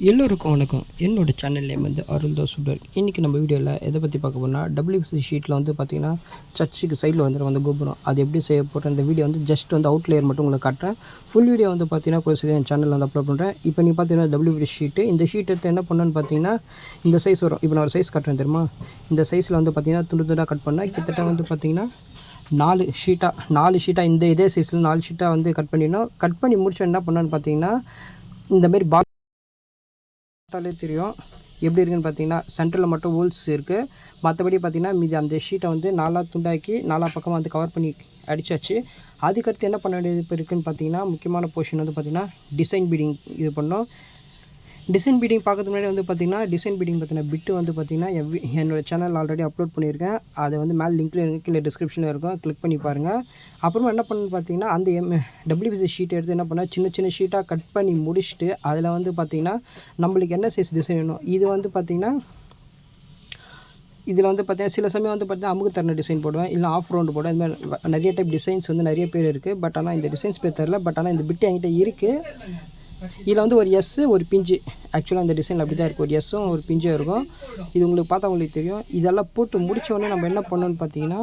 எல்லோருக்கும் வணக்கம். என்னோட சேனல் நேம் வந்து அருள்தாஸ் சுடர். இன்றைக்கி நம்ம வீடியோவில் எதை பற்றி பார்க்க போகிறோம்னா, WBC ஷீட்டில் வந்து பார்த்திங்கன்னா சர்ச்சுக்கு சைடில் வந்து கோபுரம் அது எப்படி செய்ய போகிற இந்த வீடியோ வந்து ஜஸ்ட் வந்து அவுட் லேயர் மட்டும் உங்களுக்கு காட்டுறேன். ஃபுல் வீடியோ வந்து பார்த்திங்கன்னா கொஞ்சம் என் சேனலில் வந்து அப்லோட் பண்ணுறேன். இப்போ நீங்கள் பார்த்தீங்கன்னா WBC ஷீட்டு, இந்த ஷீட் எடுத்து என்ன பண்ணணுன்னு பார்த்தீங்கன்னா இந்த சைஸ் வரும். இப்போ நான் ஒரு சைஸ் காட்டுறேன் தெரியுமா, இந்த சைஸில் வந்து பார்த்திங்கன்னா துண்டு துண்டாக கட் பண்ணால் கிட்டத்தட்ட வந்து பார்த்திங்கன்னா 4 ஷீட்டாக இந்த இதே சைஸில் 4 ஷீட்டாக வந்து கட் பண்ணிடணும். கட் பண்ணி முடிச்சு என்ன பண்ணணுன்னு பார்த்தீங்கன்னா இந்தமாரி பார்த்தாலே தெரியும் எப்படி இருக்குன்னு பார்த்தீங்கன்னா சென்டரில் மட்டும் ஹோல்ஸ் இருக்குது. மற்றபடி பார்த்திங்கன்னா மீதி அந்த ஷீட்டை வந்து 4 துண்டாக்கி 4 பக்கமாக வந்து கவர் பண்ணி அடித்தாச்சு. அதுக்கடுத்து என்ன பண்ண வேண்டியது இப்போ இருக்குதுன்னு பார்த்தீங்கன்னா முக்கியமான போர்ஷன் வந்து பார்த்திங்கன்னா டிசைன் பீடிங் இது பண்ணோம். டிசைன் பீடிங் பார்க்கறதுக்கு முன்னாடி வந்து பார்த்திங்கன்னா டிசைன் பீடிங் பற்றின பிட்டு வந்து பார்த்திங்கன்னா என்னோடய சேனல் ஆல்ரெடி அப்லோட் பண்ணியிருக்கேன். அதை வந்து மேலே லிங்க்கில் இருக்குது, கீழே டிஸ்கிரிப்ஷனில் இருக்கும், கிளிக் பண்ணி பாருங்கள். அப்புறமா என்ன பண்ணணும்னு பார்த்தீங்கன்னா அந்த WBC ஷீட்டை எடுத்து என்ன பண்ணால் சின்ன சின்ன ஷீட்டாக கட் பண்ணி முடிச்சுட்டு அதில் வந்து பார்த்திங்கன்னா நம்மளுக்கு என்ன சைஸ் டிசைன் வேணும் இது வந்து பார்த்திங்கன்னா இதில் வந்து பார்த்திங்கன்னா சில சமயம் வந்து பார்த்திங்கன்னா அமுக்கு தரன டிசைன் போடுவேன், இல்லை ஆஃப் ரவுண்டு போடுவேன். இந்த மாதிரி நிறைய டைப் டிசைன்ஸ் வந்து நிறைய பேர் இருக்குது. பட் ஆனால் இந்த டிசைன்ஸ் பேர் தெரில. பட் ஆனால் இந்த பிட்டு என்கிட்ட இருக்குது. இதில் வந்து ஒரு எஸ்ஸு ஒரு பிஞ்சு, ஆக்சுவலாக இந்த டிசைன் அப்படி தான் இருக்கும். ஒரு எஸ்ஸும் ஒரு பிஞ்சும் இருக்கும். இது உங்களுக்கு பார்த்தா உங்களுக்கு தெரியும். இதெல்லாம் போட்டு முடித்தோடனே நம்ம என்ன பண்ணணும்னு பார்த்தீங்கன்னா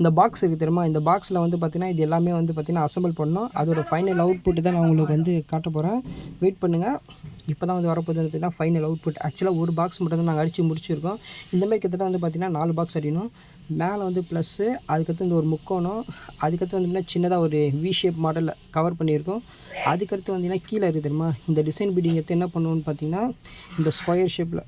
இந்த பாக்ஸ் இருக்குது தெரியுமா, இந்த பாக்ஸில் வந்து பார்த்திங்கன்னா இது எல்லாமே வந்து பார்த்திங்கன்னா அசம்பிள் பண்ணணும். அதோட ஃபைனல் அவுட்புட்டு தான் நான் உங்களுக்கு வந்து காட்ட போகிறேன். வெயிட் பண்ணுங்கள். இப்போ தான் வந்து வரப்போகுது பார்த்திங்கன்னா ஃபைனல் அவுட்புட். ஆக்சுவலாக ஒரு பாக்ஸ் மட்டும் தான் நாங்கள் அடித்து முடிச்சிருக்கோம். இந்தமாதிரி கிட்டத்தட்ட வந்து பார்த்திங்கன்னா 4 பாக்ஸ் அடிக்கணும். மேலே வந்து ப்ளஸ்ஸு, அதுக்கடுத்து இந்த ஒரு முக்கோணம், அதுக்கடுத்து வந்து சின்னதாக ஒரு வி ஷேப் மாடலில் கவர் பண்ணியிருக்கோம். அதுக்கடுத்து வந்தீங்கன்னா கீழே இருக்குது தெரியுமா, இந்த டிசைன் பீடிங் எடுத்து என்ன பண்ணுவோன்னு பார்த்தீங்கன்னா இந்த ஸ்கொயர் ஷேப்பில்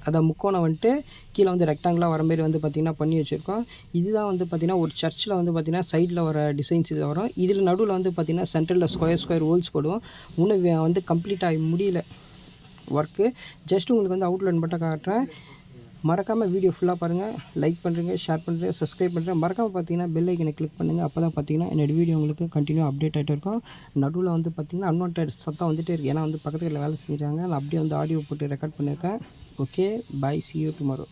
அதை முக்கோணம் வந்துட்டு கீழே வந்து ரெக்டாங்கிளாக வர மாரி வந்து பார்த்திங்கன்னா பண்ணி வச்சுருக்கோம். இதுதான் வந்து பார்த்திங்கன்னா ஒரு சர்ச்சில் வந்து பார்த்திங்கன்னா சைடில் வர டிசைன்ஸ் இது வரும். இதில் நடுவில் வந்து பார்த்திங்கன்னா சென்டரில் ஸ்கொயர் ஹோல்ஸ் போடுவோம். இன்னும் வந்து கம்ப்ளீட் ஆகி முடியல ஒர்க்கு. ஜஸ்ட் உங்களுக்கு வந்து அவுட்லைன் மட்டும் காட்டுறேன். மறக்காமல் வீடியோ ஃபுல்லாக பாருங்கள். லைக் பண்ணுறீங்க, ஷேர் பண்ணுறேன், சப்ஸ்கிரைப் பண்ணுறேன். மறக்காமல் பார்த்தீங்கன்னா பெல் ஐக்கனை கிளிக் பண்ணுங்கள். அப்போ தான் பார்த்தீங்கன்னா என்னோடய வீடியோ உங்களுக்கு கண்டினியூ அப்டேட் ஆகிட்டே இருக்கும். நடுவில் வந்து பார்த்திங்கன்னா அன்வான்டட் சத்தம் வந்துகிட்டே இருக்குது. ஏன்னா வந்து பக்கத்தில் வேலை செய்கிறாங்க. நான் அப்படியே வந்து ஆடியோ போட்டு ரெக்கார்ட் பண்ணியிருக்கேன். Okay, bye, see you tomorrow.